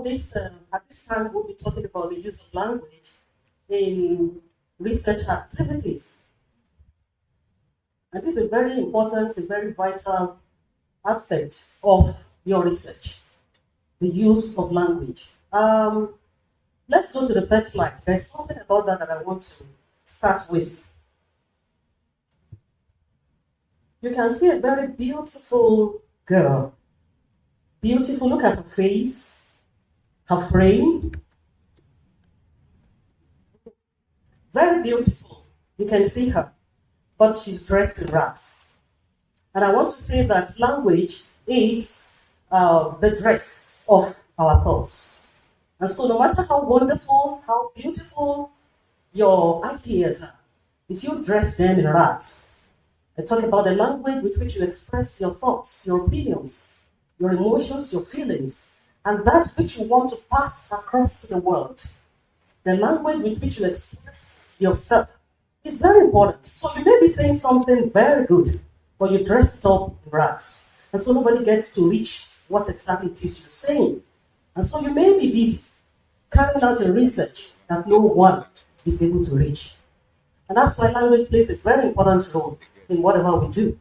at this time, we'll be talking about the use of language in research activities. And this is a very important, a very vital aspect of your research, the use of language. Let's go to the first slide. There's something about that I want to start with. You can see a very beautiful girl. Beautiful, look at her face, her frame. Very beautiful. You can see her, but she's dressed in rags. And I want to say that language is the dress of our thoughts. And so no matter how wonderful, how beautiful your ideas are, if you dress them in rags, I talk about the language with which you express your thoughts, your opinions, your emotions, your feelings, and that which you want to pass across to the world. The language with which you express yourself is very important. So you may be saying something very good, but you dress it up in rags. And so nobody gets to reach what exactly it is you're saying. And so you may be busy carrying out a research that no one is able to reach. And that's why language plays a very important role in whatever we do.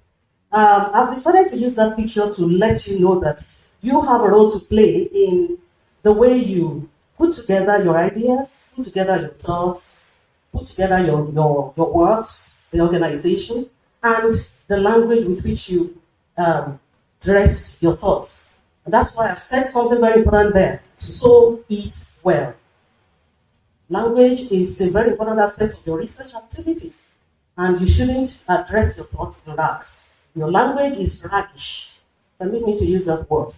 I've decided to use that picture to let you know that you have a role to play in the way you put together your ideas, put together your thoughts, put together your works, the organization, and the language with which you dress your thoughts. And that's why I've said something very important there. Sow it well. Language is a very important aspect of your research activities, and you shouldn't address your thoughts in rags. Your language is raggish. Permit me to use that word.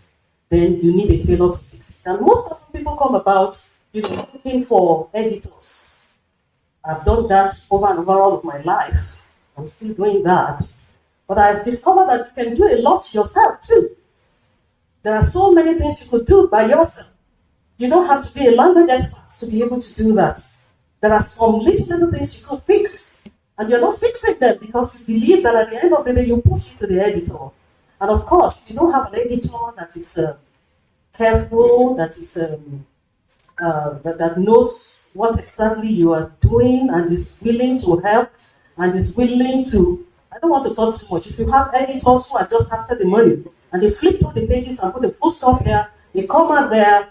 Then you need a tailor to fix it. And most of the people come about, looking for editors. I've done that over and over all of my life. I'm still doing that. But I've discovered that you can do a lot yourself too. There are so many things you could do by yourself. You don't have to be a language expert to be able to do that. There are some little things you could fix. And you're not fixing them because you believe that at the end of the day you push it to the editor. And of course, if you don't have an editor that is careful, that is that knows what exactly you are doing and is willing to help and is willing to, I don't want to talk too much. If you have editors who are just after the money and they flip through the pages and put a full stop here, they come out there,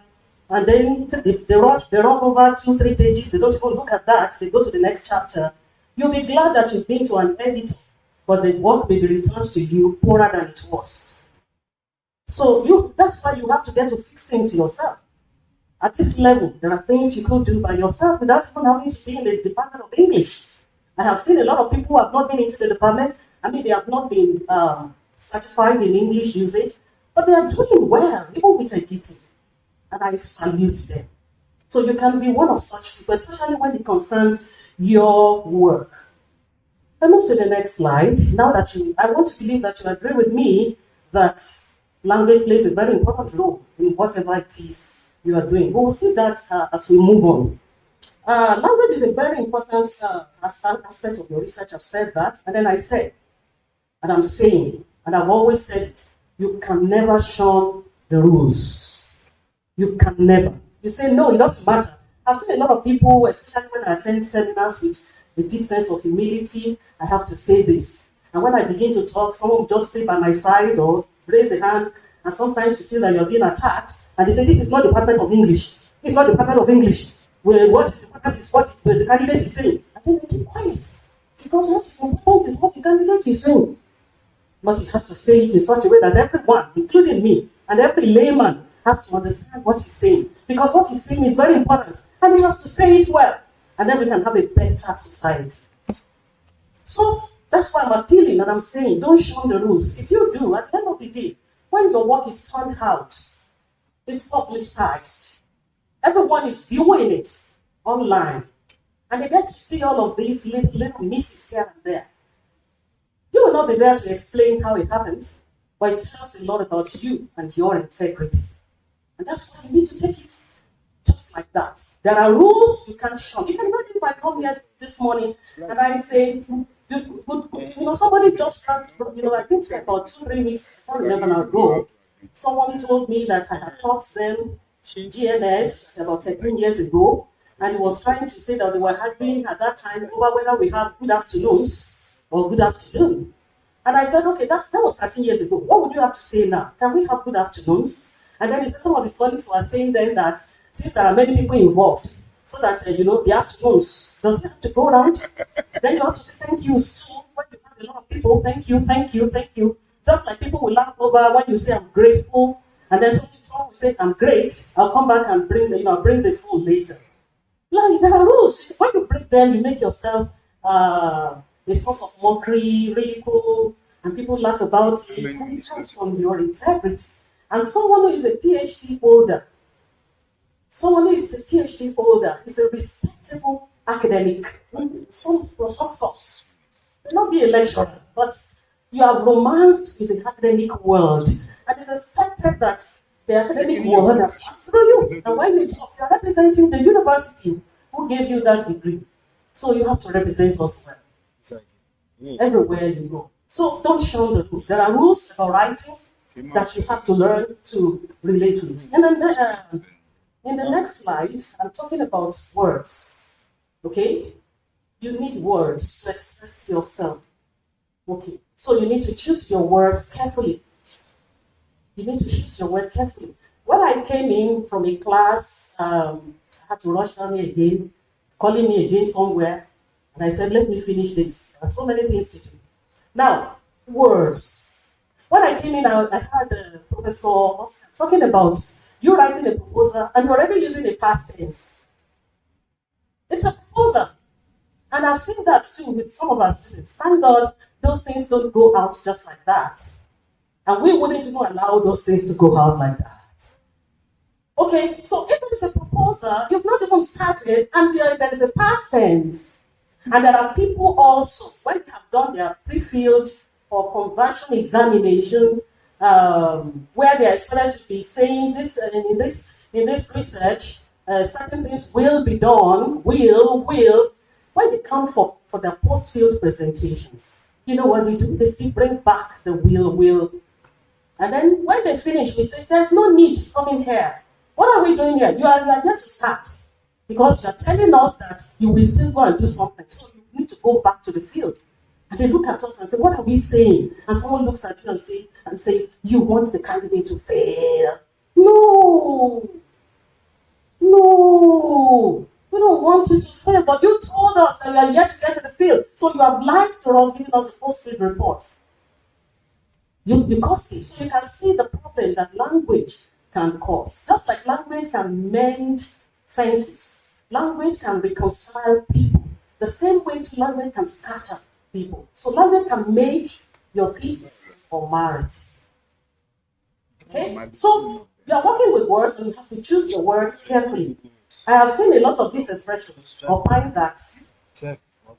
and then if they run over 2-3 pages, they don't even look at that, they go to the next chapter. You'll be glad that you've been to an editor, but the work may be returned to you poorer than it was. So that's why you have to get to fix things yourself. At this level, there are things you could do by yourself without even having to be in the Department of English. I have seen a lot of people who have not been into the department. I mean, they have not been certified in English usage, but they are doing well, even with editing. And I salute them. So you can be one of such people, especially when it concerns your work. I move to the next slide. Now that I want to believe that you agree with me that language plays a very important role in whatever it is you are doing. We'll see that as we move on. Language is a very important aspect of your research. I've said that, and then I said, and I'm saying, and I've always said it, you can never shun the rules. You can never. You say, no, it doesn't matter. I've seen a lot of people, especially when I attend seminars with a deep sense of humility, I have to say this. And when I begin to talk, someone will just sit by my side or raise a hand, and sometimes you feel that you're being attacked, and they say, this is not the Department of English. It's not the Department of English. Well, what is important is what the candidate is saying. And then they keep quiet. Because what is important is what the candidate is saying. But it has to say it in such a way that everyone, including me, and every layman has to understand what he's saying. Because what he's saying is very important. And he has to say it well. And then we can have a better society. So that's why I'm appealing and I'm saying, don't shun the rules. If you do, at the end of the day, when your work is turned out, it's publicized, everyone is viewing it online, and they get to see all of these little misses here and there. You will not be there to explain how it happened, but it tells a lot about you and your integrity. And that's why you need to take it just like that. There are rules you can't shun. You can imagine if I come here this morning and I say, somebody just started, I think about 2-3 weeks, I don't remember now ago, someone told me that I had taught them GNS about 13 years ago, and he was trying to say that they were arguing at that time over whether we have good afternoons or good afternoon. And I said, okay, that was 13 years ago. What would you have to say now? Can we have good afternoons? And then some of his colleagues were saying then that since there are many people involved, so that, the afternoons, does it have to go around? Then you have to say thank yous too. When you have a lot of people, thank you, thank you, thank you. Just like people will laugh over when you say I'm grateful, and then someone will say I'm great, I'll come back and bring the food later. Like, there are rules. When you break them, you make yourself a source of mockery, ridicule, and people laugh about it, and it turns on your integrity. And someone who is a PhD holder, is a respectable academic, some sorts. May not be a lecturer, but you have romanced with the academic world, and it's expected that the academic world has passed through you. And when you talk, you are representing the university who gave you that degree. So you have to represent us well. Everywhere you go. So don't shun the rules. There are rules about writing that you have to learn to relate to it. And then in the next slide, I'm talking about words. Okay? You need words to express yourself. Okay? So you need to choose your words carefully. When I came in from a class, I had to rush down here again, calling me again somewhere, and I said, let me finish this. I have so many things to do. Now, words. When I came in, I had a professor talking about you writing a proposal, and you're already using a past tense. It's a proposal. And I've seen that too with some of our students. Thank God, those things don't go out just like that. And we wouldn't even allow those things to go out like that. Okay, so if there is a proposal, you've not even started, and there is a past tense. And there are people also, when they have done their pre-field or conversion examination, where they are expected to be saying this, in this research, certain things will be done, will. When they come for their post-field presentations, you know what they do? They still bring back the will. And then when they finish, we say, there's no need to come in here. What are we doing here? You are here to start. Because you're telling us that you will still go and do something. So you need to go back to the field. And they look at us and say, what are we saying? And someone looks at you and says, you want the candidate to fail. No. We don't want you to fail. But you told us that you are yet to get to the field. So you have lied to us, giving us a post-field report. Because so you can see the problem that language can cause. Just like language can mend fences, language can reconcile people. The same way language can scatter people. So language can make your thesis or marriage. Okay? So you are working with words and you have to choose your words carefully. I have seen a lot of these expressions, opine that.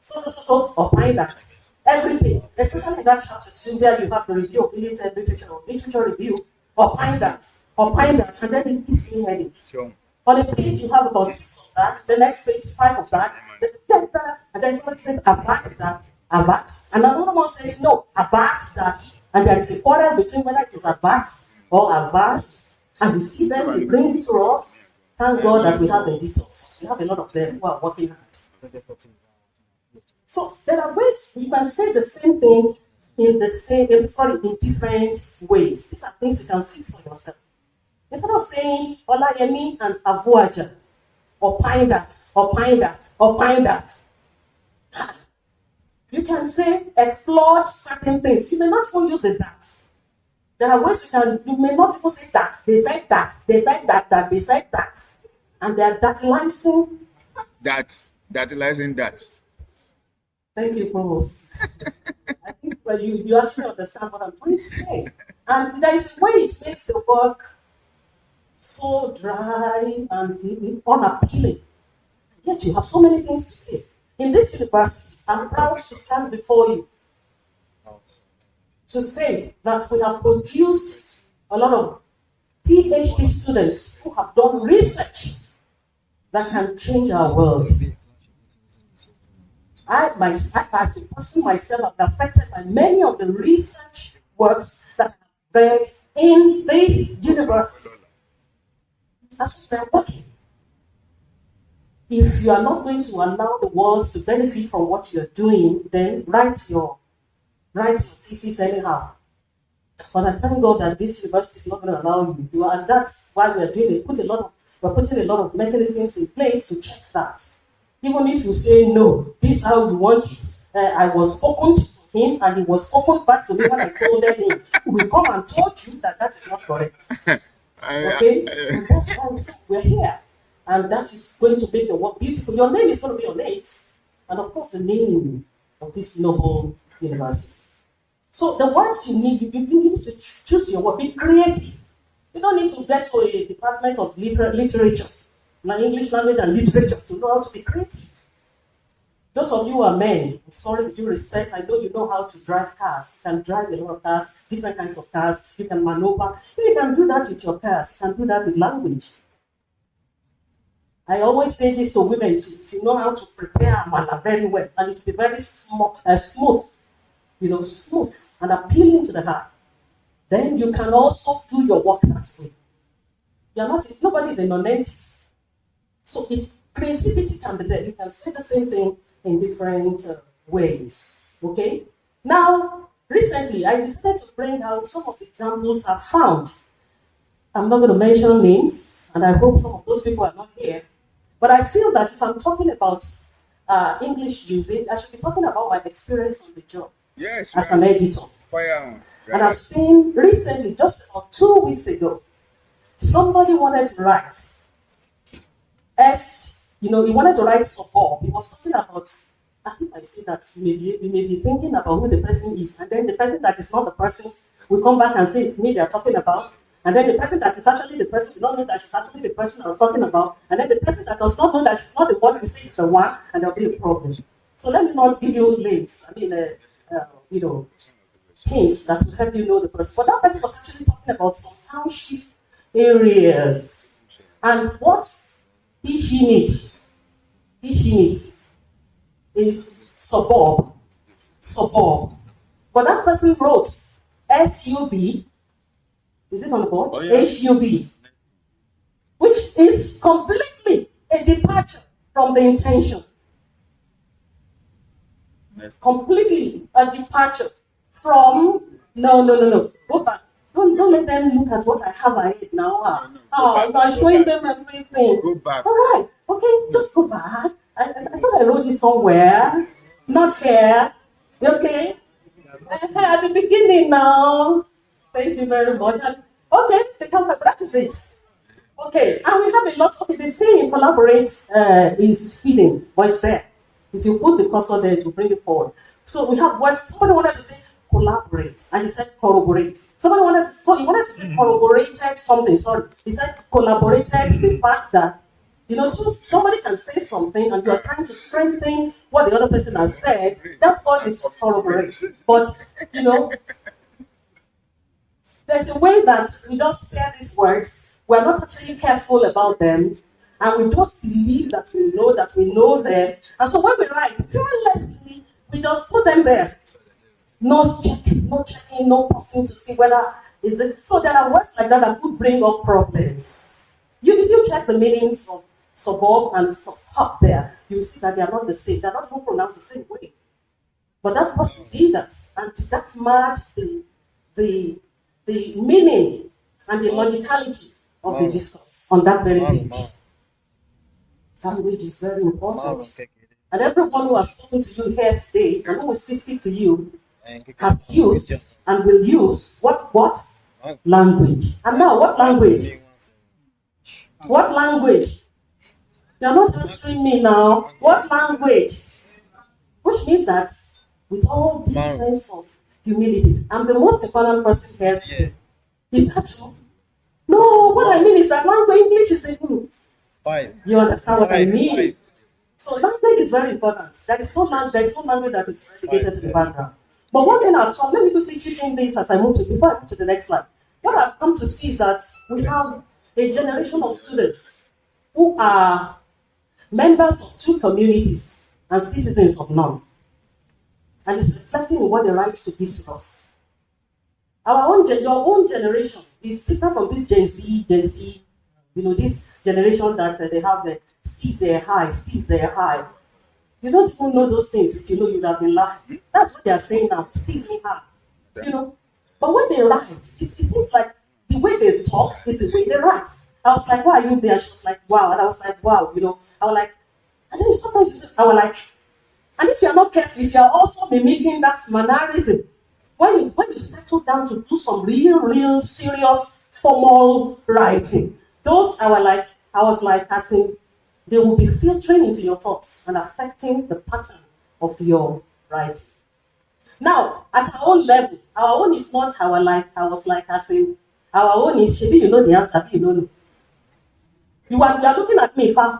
So, opine that. Everything, especially in that chapter 2 where you have the review of literature review, opine that, and then it keeps you heading. Sure. On a page you have about 6 of that, the next page 5 of that, and then somebody says avast that, and another one says no, avast that, and there is a quarrel between whether it is avast or avast, and we see them, they bring it to us. Thank God that we have editors. We have a lot of them who are working hard. So there are ways you can say the same thing in different ways. These are things you can fix for yourself. Instead of saying Olayemi and Avuaja, opine that. You can say explore certain things. You may not even use the that. There are ways you may not even say that. They said that. They said that. And they are datilizing. Datilizing that. Thank you, Provost. I think you actually understand what I'm trying to say. And there is a way it makes the work so dry and unappealing. Yet you have so many things to say. In this university, I'm proud to stand before you to say that we have produced a lot of PhD students who have done research that can change our world. I, as a person myself, have been affected by many of the research works that I've read in this university. as we are working. If you are not going to allow the world to benefit from what you're doing, then write your thesis anyhow. But I thank God that this university is not going to allow you. And that's why we're doing it. We're putting a lot of mechanisms in place to check that. Even if you say no, this is how you want it. I was spoken to him and he was spoken back to me when I told him. We come and told you that is not correct. Okay? And that's why we're here. And that is going to make your work beautiful. Your name is going to be on it. And of course, the name of this noble university. So the words you need to choose your word. Be creative. You don't need to get to a department of literature, like English language and literature, to know how to be creative. Those of you who are men, I'm sorry with due respect, I know you know how to drive cars. You can drive a lot of cars, different kinds of cars. You can maneuver. You can do that with your cars. You can do that with language. I always say this to women too. If you know how to prepare amala very well, and it will be very smooth, smooth and appealing to the heart, then you can also do your work that way. Nobody is a non-entity. So creativity can be there. You can say the same thing in different ways. Okay? Now, recently, I decided to bring out some of the examples I've found. I'm not going to mention names, and I hope some of those people are not here. But I feel that if I'm talking about English usage, I should be talking about my experience on the job as an editor. And I've seen recently, just about 2 weeks ago, somebody wanted to write he wanted to write support. He was talking about, I think I see that you may be thinking about who the person is, and then the person that is not the person will come back and say it's me they are talking about, and then the person that is actually the person, you don't know that she's actually the person I was talking about, and then the person that does not know that she's not the one who says it's the one, and there'll be a problem. So let me not give you links, hints that will help you know the person. But that person was actually talking about some township areas, and what she needs is suburb. But that person wrote SUB, is it on the board? Oh, yeah. SUB, which is completely a departure from the intention. Completely a departure from, no. Go back. Don't let them look at what I have ahead now. I'm showing them everything. Go back. All right. Okay, just go back. I thought I wrote it somewhere. Not here. Okay? At the beginning now. Thank you very much. Okay, that is it. Okay, and we have a lot. Okay, the saying collaborate is hidden, but it's there. If you put the cursor there, to bring it forward. So we have words. Somebody wanted to say collaborate, and he said corroborate. Somebody wanted to say corroborated something. Sorry, he said collaborated the fact that somebody can say something, and you are trying to strengthen what the other person has said. That word is corroborate. But there's a way that we just hear these words. We're not actually careful about them. And we just believe that we know them. And so when we write carelessly, we just put them there. No checking, no pausing to see whether is this. So there are words like that could bring up problems. If you check the meanings of suburb and suburb there, you will see that they are not the same. They are not all pronounced the same way. But that person did that, and that matched the meaning and the logicality of the discourse on that very page. Language is very important. And everyone who has spoken to you here today, and who will still speak to you, has used and will use what? Language. And now, what language? What language? You're not answering me now. What language? Which means that with all deep sense of humility, I'm the most important person here today. Is that true? No, what I mean is that language, English is a group. You understand what I mean? So language is very important. There is no language that is relegated to the background. But one thing I've found, let me quickly chip in this as I move to the next slide. What I've come to see is that we have a generation of students who are members of two communities and citizens of none. And it's reflecting in what they write to give to us. Your own generation is different from this Gen Z You know, this generation that they have the sticks there high, sticks there high. You don't even know those things if you know you'd have been laughing. That's what they are saying now, sticks in high. You know, but when they write, it seems like the way they talk is the way they write. I was like, why are you there? She was like, wow. And I was like, wow, you know. I was like, and then sometimes I was like, and if you're not careful, if you're also mimicking that mannerism, when you settle down to do some real serious formal writing, those I was like, as in, they will be filtering into your thoughts and affecting the pattern of your writing. Now, at our own level, our own is not I was like, as in, our own is, maybe you know the answer, you don't know. You are looking at me, fam.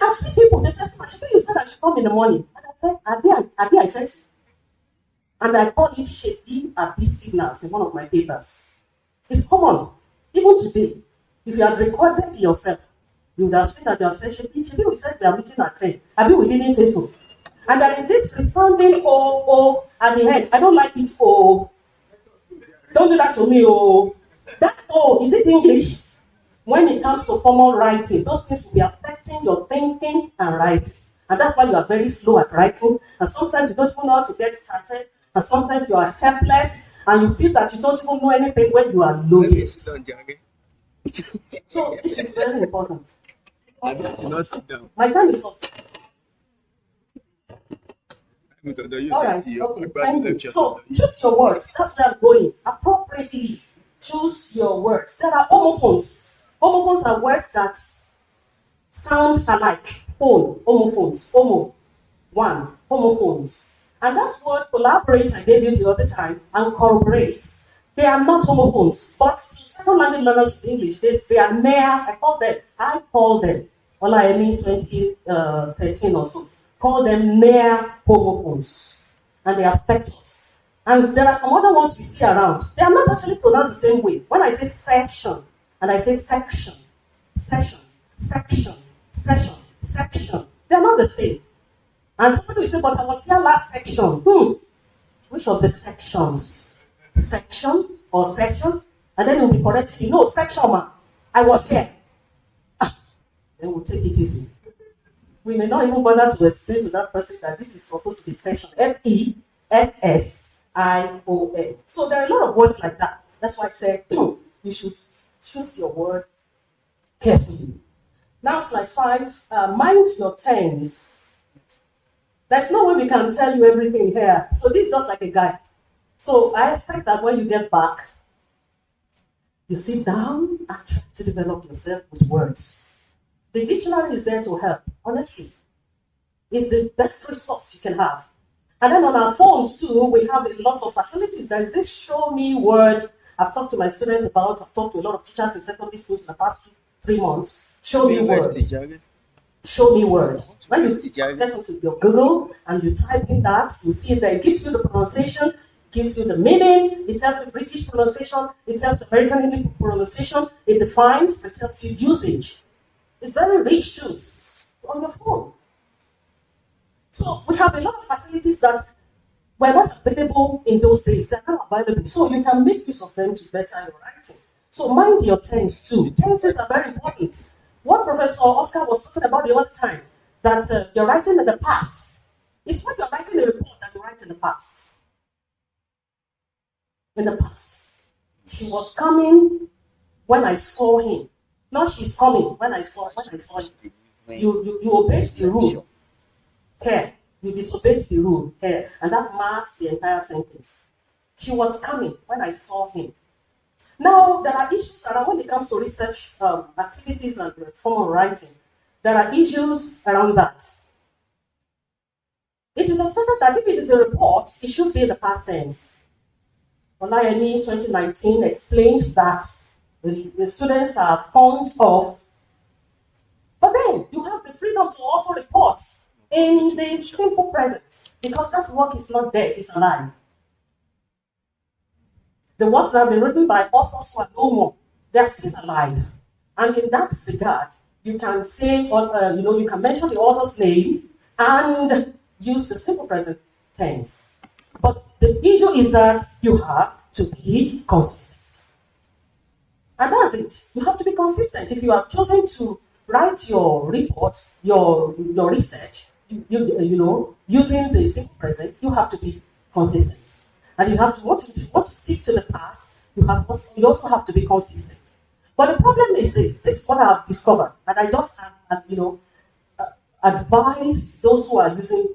I've seen people, they say, Shibi, you said I should come in the morning. And I said, I said, and I call it Shibi Abi signals in one of my papers. It's common. Even today, if you had recorded yourself, you would have seen that you have said, Shibi, we said we are meeting at 10. Abi, we didn't say so. And there is this resounding O at the end. I don't like it O. Don't do that to me, O. That O, is it English? When it comes to formal writing, those things will be affecting your thinking and writing. And that's why you are very slow at writing. And sometimes you don't even know how to get started. And sometimes you are helpless and you feel that you don't even know anything when you are loaded. So this is very important. My time is up. All right. Okay. Thank you. So choose your words. That's where I'm going. Appropriately choose your words. There are homophones. Homophones are words that sound alike. Phone, homophones, homo, one, homophones. And that's what collaborate I gave you the other time and corroborate. They are not homophones, but to second language learners in English, they are near, I call them, Olayemi 2013 or so, call them near homophones. And they affect us. And there are some other ones we see around. They are not actually pronounced the same way. When I say section, and I say section, session, section, session, section. They're not the same. And somebody will say, but I was here last section. Which of the sections? Section or section? And then it will be corrected. You know, section, man. I was here. Then we'll take it easy. We may not even bother to explain to that person that this is supposed to be section. SESSION. So there are a lot of words like that. That's why I said you should choose your word carefully. Now, slide 5. Mind your tense. There's no way we can tell you everything here. So this is just like a guide. So I expect that when you get back, you sit down and try to develop yourself with words. The dictionary is there to help, honestly. It's the best resource you can have. And then on our phones too, we have a lot of facilities. There is this show me word I've talked to my students about. I've talked to a lot of teachers in secondary schools in the past 3 months. Show me word. Show me word. When you get into your Google and you type in that, you see that it gives you the pronunciation, gives you the meaning, it tells you British pronunciation, it tells you American pronunciation, it defines, it tells you usage. It's very rich too on your phone. So we have a lot of facilities that were not available in those days. They're now available. So you can make use of them to better your writing. So mind your tense too. Tenses are very important. What Professor Oscar was talking about the other time, that you're writing in the past. It's not you're writing a report that you write in the past. In the past. She was coming when I saw him. Now she's coming when I saw him. You obeyed the rule. Here. You disobeyed the rule here, and that masks the entire sentence. She was coming when I saw him. Now, there are issues around when it comes to research activities and formal writing. There are issues around that. It is expected that if it is a report, it should be in the past tense. Olayemi 2019 explained that the students are fond of, but then you have the freedom to also report in the simple present, because that work is not dead, it's alive. The works that have been written by authors who are no more, they are still alive. And in that regard, you can say, you can mention the author's name and use the simple present tense. But the issue is that you have to be consistent. And that's it. You have to be consistent. If you have chosen to write your report, your research, you know, using the simple present, you have to be consistent. And you have to want to stick to the past, you also have to be consistent. But the problem is this is what I've discovered, and I just advise those who are using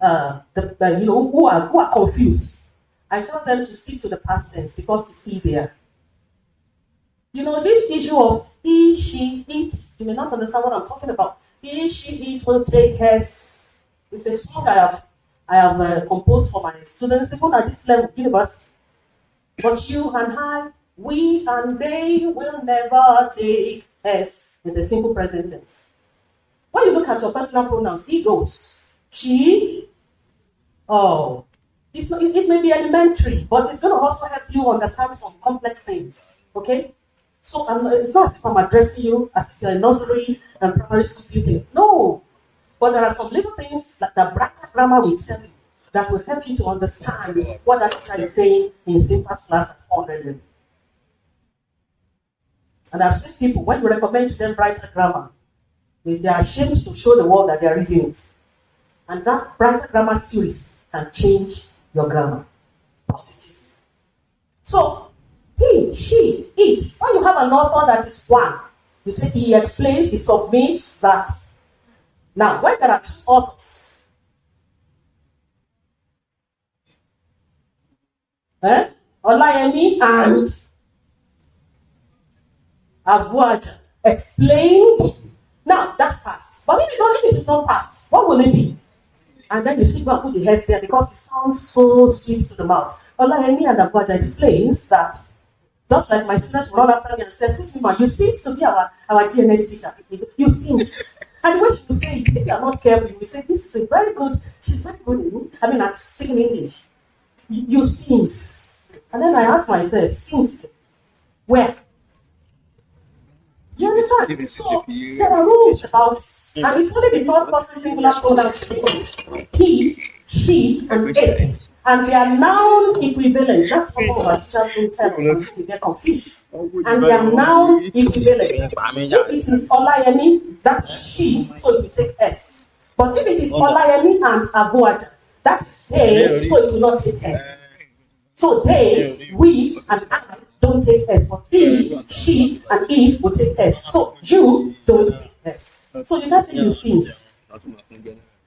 who are confused. I tell them to stick to the past tense because it's easier. You know, this issue of he, she, it, you may not understand what I'm talking about. He, she, it will take us. It's a song I have composed for my students, even at this level, university. But you and I, we and they will never take us in the simple present tense. When you look at your personal pronouns, he goes, she, oh, it may be elementary, but it's going to also help you understand some complex things, okay? So it's not as if I'm addressing you as if you're a nursery and primary school pupil. No. But there are some little things that the brighter grammar will tell you that will help you to understand what that teacher is saying in syntax class at 400 level. And I've seen people, when you recommend to them brighter grammar, they are ashamed to show the world that they are reading it. And that brighter grammar series can change your grammar positively. So, he, she, it. When you have an author that is one, you see, he explains, he submits that. Now, when there are two authors, Olayemi and Avuaja explained. Now, that's past. But if it is not past, what will it be? And then you see, go and put the heads there because it sounds so sweet to the mouth. Olayemi and Avuaja explains that. Just like my students run after me and says, "Listen, man, you seem to be our GNS teacher. You seem." And when you say it, if you are not careful, you say, "This is a very good, she's very good at speaking English. You seems." And then I ask myself, seems where? You understand? So there are rules about it. And it's only the third person singular pronouns in English. He, she, and it. And they are noun equivalent. That's what some of our teachers will tell us and we get confused. And they are noun equivalent. If it is Olayemi, that's she, so it will take S. But if it is Olayemi and Avuaja, that is they, so it will not take S. So they, we, and I don't take S. But he, she, and it will take S. So you don't take S. So you can say you seems.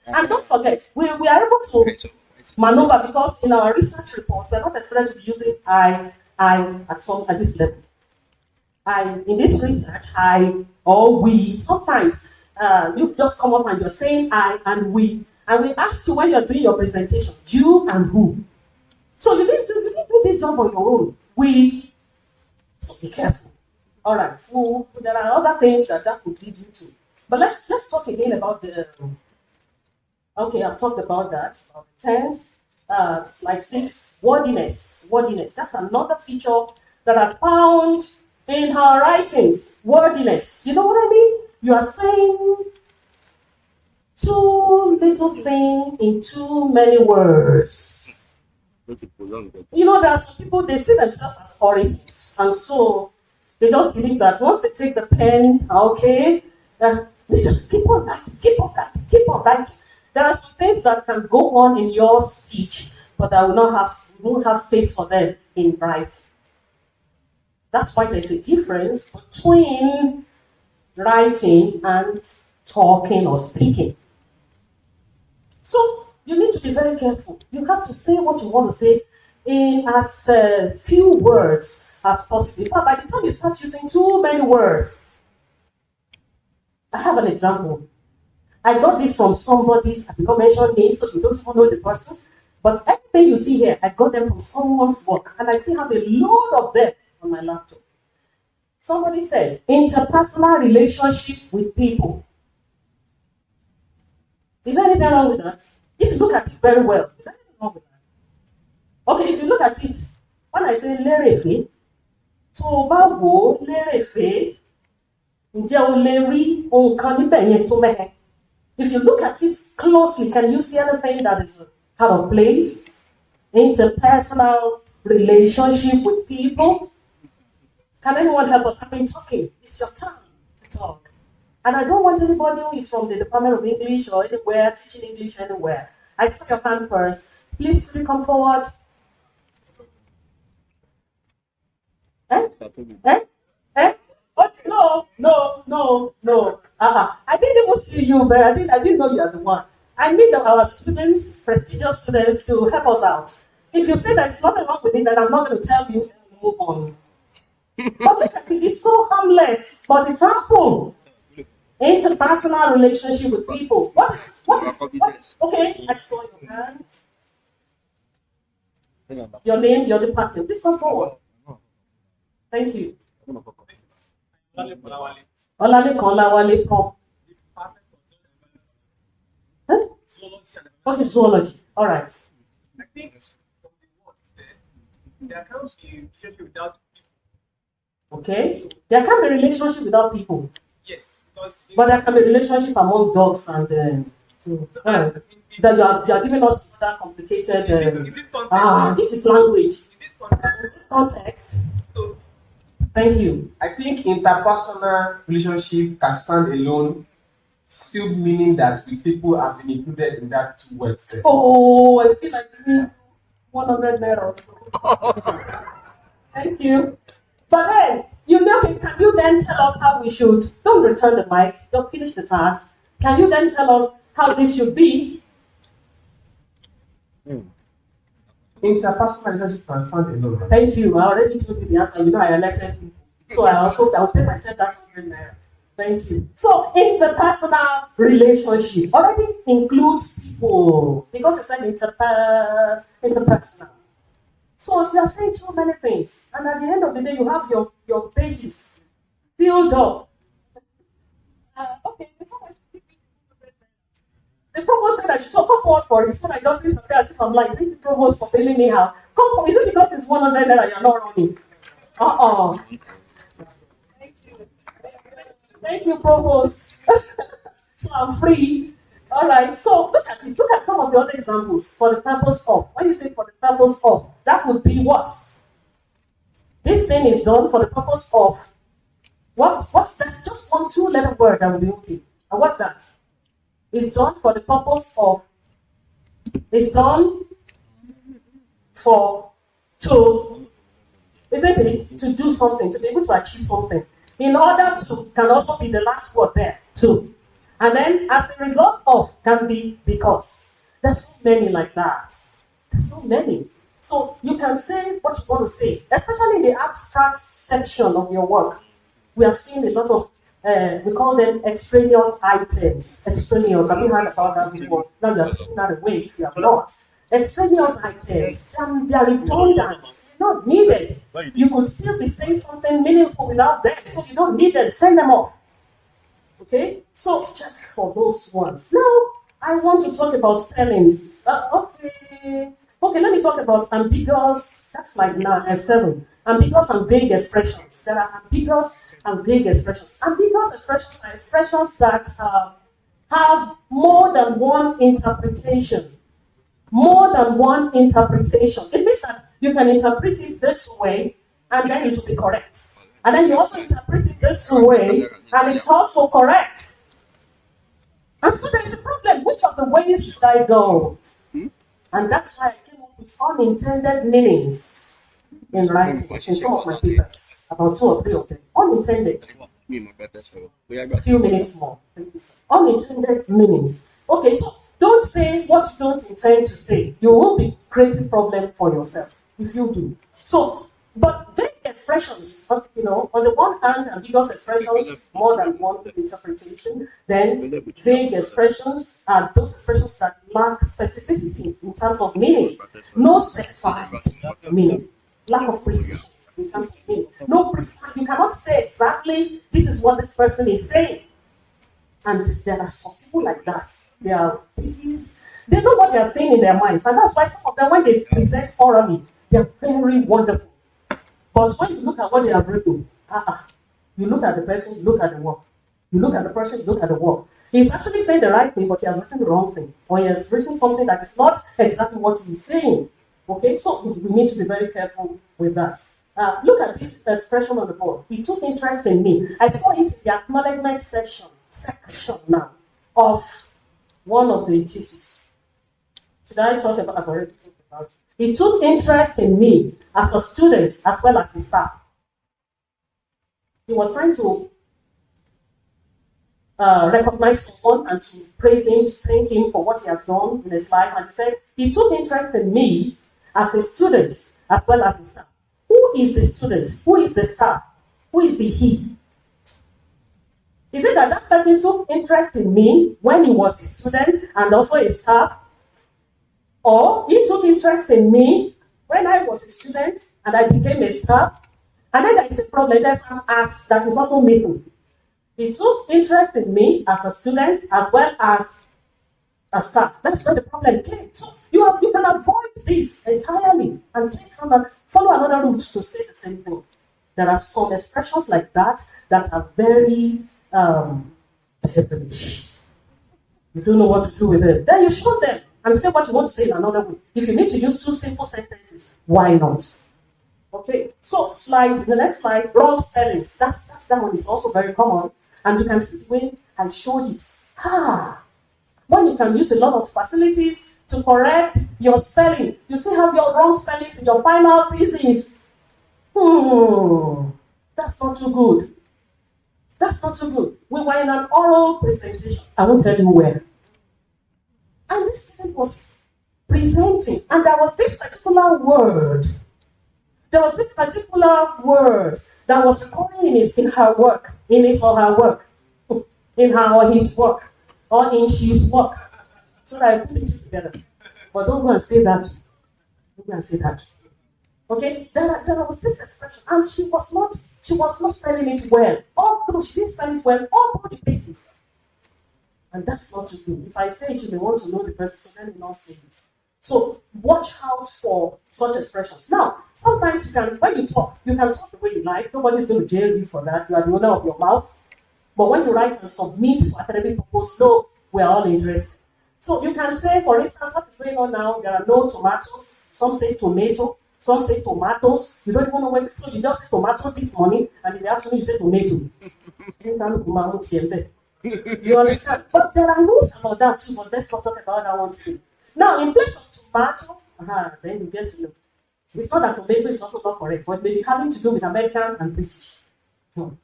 And don't forget, we are able to maneuver because in our research report, we're not expected to be using I at this level. In this research, I or we, sometimes you just come up and you're saying I and we ask you when you're doing your presentation, you and who. So you need to do this job on your own. We, so be careful. All right, so there are other things that could lead you to. But let's talk again about the. Okay, I've talked about that. About the tense, slide 6, wordiness. Wordiness. That's another feature that I found in her writings. Wordiness. You know what I mean? You are saying too little thing in too many words. You know, there are some people, they see themselves as orators. And so they just believe that once they take the pen, okay, they just keep on that. There are some things that can go on in your speech, but I won't have space for them in writing. That's why there's a difference between writing and talking or speaking. So you need to be very careful. You have to say what you want to say in as few words as possible. But by the time you start using too many words, I have an example. I got this from somebody's, I don't mention names, so you don't even know the person. But everything you see here, I got them from someone's work. And I still have a load of them on my laptop. Somebody said, interpersonal relationship with people. Is there anything wrong with that? If you look at it very well, is there anything wrong with that? Okay, if you look at it, when I say lerefe, tó bá wò lerefe, ǹjẹ́ o lè rí ohun kan níbẹ̀ yẹn tó mẹ́hẹ? If you look at it closely, can you see anything that is out of place? Interpersonal relationship with people. Can anyone help us? I've been talking. It's your turn to talk. And I don't want anybody who is from the Department of English or anywhere, teaching English anywhere. I saw your hand first. Please, could you come forward? Eh? Eh? Eh? What? No. I didn't even see you, but I didn't know you are the one. I need our students, prestigious students, to help us out. If you say there's nothing wrong with it, then I'm not going to tell you and move on. But look at it, it's so harmless, but it's harmful. Interpersonal relationship with people. What is, okay, I saw your hand. Your name, your department. Please come forward. Thank you. Olalekan Olawale from. Huh? Okay, zoology. All right. I think from the words there can't be relationship without people. Okay. There can be relationship without people. Yes, because but there can be relationship among dogs and that you are giving us that complicated. This is language. In this Context. So, thank you. I think interpersonal relationship can stand alone, still meaning that with people as included in that two words. Oh, I feel like 100 naira. Thank you. But then, can you then tell us how we should? Don't return the mic. Don't finish the task. Can you then tell us how this should be? Interpersonal relationship can stand alone. Thank you. I already told you the answer. I elected people. So I'll pay myself that 100 naira. Thank you. So interpersonal relationship already includes people because you said interpersonal. So you are saying too many things, and at the end of the day, you have your pages filled up. Okay, the provost said I should come forward for it, so I just didn't appear as if I'm like, thank the provost for telling me how. Come for, is it because it's 100 naira you're not running? Thank you, provost. So I'm free. All right. So look at it. Look at some of the other examples for the purpose of. When you say for the purpose of, that would be what? This thing is done for the purpose of what? That's just one two-letter word that will be okay. And what's that? It's done for the purpose of. It's done for to. Isn't it? To do something, to be able to achieve something. In order to can also be the last word there, to. And then as a result of can be because. There's so many like that. There's so many. So you can say what you want to say, especially in the abstract section of your work. We have seen a lot of, we call them extraneous items. Extraneous, have you heard about that before? Now you're taking that away if you have not. Extraneous items, they are redundant, they're not needed. You could still be saying something meaningful without them, so you don't need them, send them off. Okay, so check for those ones. Now, I want to talk about spellings. Okay, let me talk about ambiguous, that's like 7. Ambiguous and vague expressions. There are ambiguous and vague expressions. Ambiguous expressions are expressions that have more than one interpretation. More than one interpretation. It means that you can interpret it this way and then it will be correct. And then you also interpret it this way and it's also correct. And so there's a problem. Which of the ways should I go? And that's why I came up with unintended meanings in writing in some of my papers. About 2 or 3 of them. Unintended. A few minutes more. Unintended meanings. Okay, so don't say what you don't intend to say. You will be creating problem for yourself if you do. So, but vague expressions, on the one hand, ambiguous expressions, more than one interpretation, then vague expressions are those expressions that lack specificity in terms of meaning. No specified meaning. Lack of precision in terms of meaning. No precise, you cannot say exactly this is what this person is saying. And there are some people like that. They are pieces. They know what they are saying in their minds. And that's why some of them, when they present orally, they are very wonderful. But when you look at what they have written, you look at the person, you look at the work. You look at the person, you look at the work. He's actually saying the right thing, but he has written the wrong thing. Or he has written something that is not exactly what he's saying. Okay, so we need to be very careful with that. Look at this expression on the board. He took interest in me. I saw it in the acknowledgement section now of one of the theses. Should I talk about? I've already talked about it. He took interest in me as a student as well as his staff. He was trying to recognize someone and to praise him, to thank him for what he has done in his life. And he said, he took interest in me as a student as well as his staff. Who is the student? Who is the staff? Who is the he? Is it that that person took interest in me when he was a student and also a staff? Or he took interest in me when I was a student and I became a staff? And then there is a problem, there's an as that is also missing. He took interest in me as a student as well as a staff. That's where the problem came. So you can avoid this entirely and follow another route to say the same thing. There are some expressions like that that are very devilish. You don't know what to do with them. Then you show them and say what you want to say in another way. If you need to use two simple sentences, why not? Okay, so the next slide, wrong spellings. That one is also very common. And you can see when I showed it. When you can use a lot of facilities to correct your spelling, you still have your wrong spellings in your final thesis. That's not too good. That's not too good. We were in an oral presentation. I won't tell you where. And this student was presenting, and there was this particular word. There was this particular word that was recording in his or her work, in his or his work, or in she's work. So that I put it together. But don't go and say that. Don't go and say that. Okay? There was this expression, and she was not spelling it well. Although she didn't spell it well, all through the pages. And that's not to do. If I say it, you may want to know the person, so let me not say it. So watch out for such expressions. Now, sometimes when you talk, you can talk the way you like. Nobody's going to jail you for that. You are the owner of your mouth. But when you write and submit for academic purpose, no, we are all interested. So you can say, for instance, what is going on now? There are no tomatoes. Some say tomato. Some say tomatoes. You don't even know when. So you just say tomato this morning, and in the afternoon you say tomato. You understand? But there are rules about that too. But let's not talk about that one today. Now, in place of tomato, then you get to know. It's not that tomato is also not correct, but maybe having to do with American and British. So,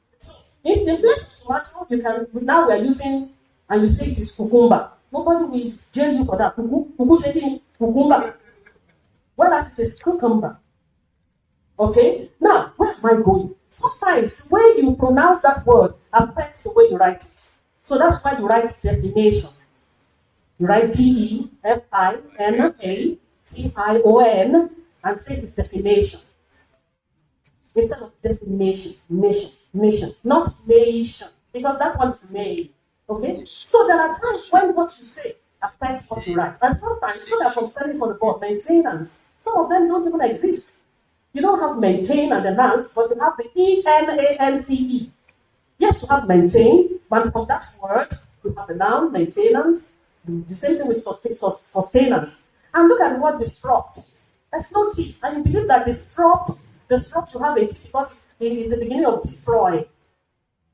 in place of tomato, now we are using, and you say it is cucumber. Nobody will jail you for that. Cucumber. Whereas it is cucumber. Okay? Now, where am I going? Sometimes the way you pronounce that word affects the way you write it. So that's why you write definition. You write DEFINATION and say it is definition. Instead of definition, nation, not nation, because that one is made. Okay? So there are times when what you say affects what you write. And sometimes, there are some spellings on the board, maintenance. Some of them don't even exist. You don't have maintain and enhance, but you have the ENANCE. Yes, you have maintain, but from that word, you have the noun, maintenance. The same thing with sustenance. And look at the word disrupt. There's no T. And you believe that disrupt you have a T because it is the beginning of destroy.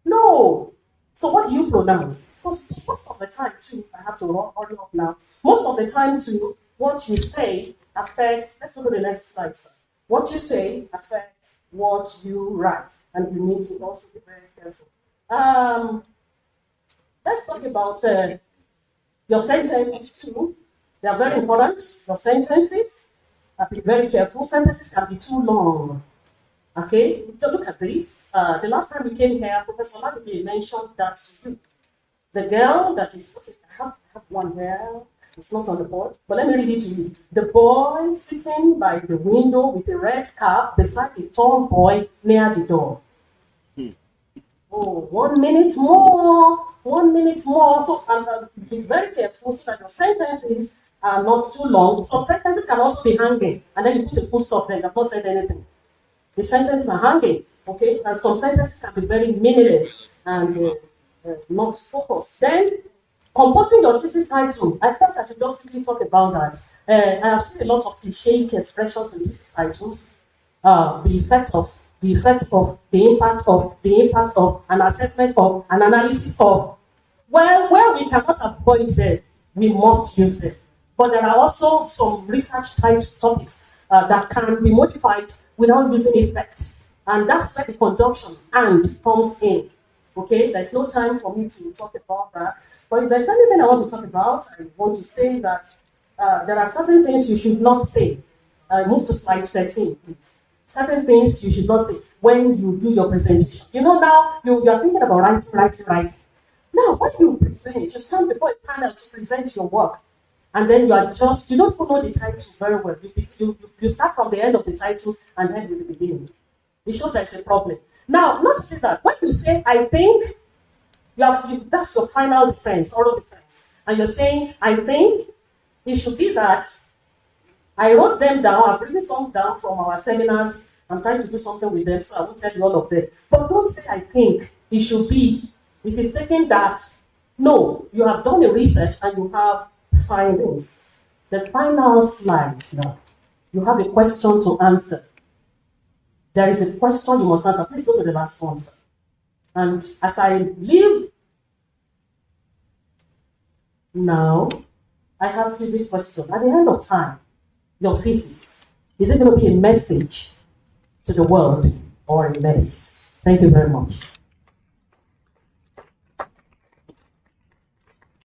No. So what do you pronounce? So most of the time too, I have to hurry up now. Most of the time too, what you say affects, let's look at the next slide, sir. What you say affects what you write. And you need to also be very careful. Let's talk about your sentences too. They are very important. Your sentences, be very careful. Sentences can be too long. Okay, so look at this. The last time we came here, Professor Oladunjoye mentioned that to you. The girl that is, I have one here. It's not on the board, but let me read it to you. The boy sitting by the window with a red cap beside a tall boy near the door. Oh, 1 minute more. 1 minute more. So be very careful so that your sentences are not too long. Some sentences can also be hanging, and then you put a full stop there. You have not said anything. The sentences are hanging, okay? And some sentences can be very meaningless and not focused. Then, composing your thesis title. I felt I should just quickly talk about that. I have seen a lot of cliche expressions in thesis titles. the effect of the impact of an assessment of an analysis of. Well, where we cannot avoid them, we must use them. But there are also some research type topics that can be modified without using effect. And that's where the conjunction and comes in. Okay, there's no time for me to talk about that. But if there's anything I want to talk about, I want to say that there are certain things you should not say. Move to slide 13, please. Certain things you should not say when you do your presentation. You know, now you are thinking about writing. Now, when you present, you stand before a panel to present your work, and then you don't even know the title very well. You start from the end of the title and end with the beginning. It shows there's a problem. Now, not only that, when you say, I think, that's your final defense, oral defense. And you're saying, I think it should be that I wrote them down, I've written some down from our seminars. I'm trying to do something with them, so I won't tell you all of them. But don't say, I think it should be. It is taking that, no, you have done a research and you have findings. The final slide now, you have a question to answer. There is a question you must answer. Please go to the last one, sir. And as I leave now, I ask you this question. At the end of time, your thesis, is it going to be a message to the world or a mess? Thank you very much.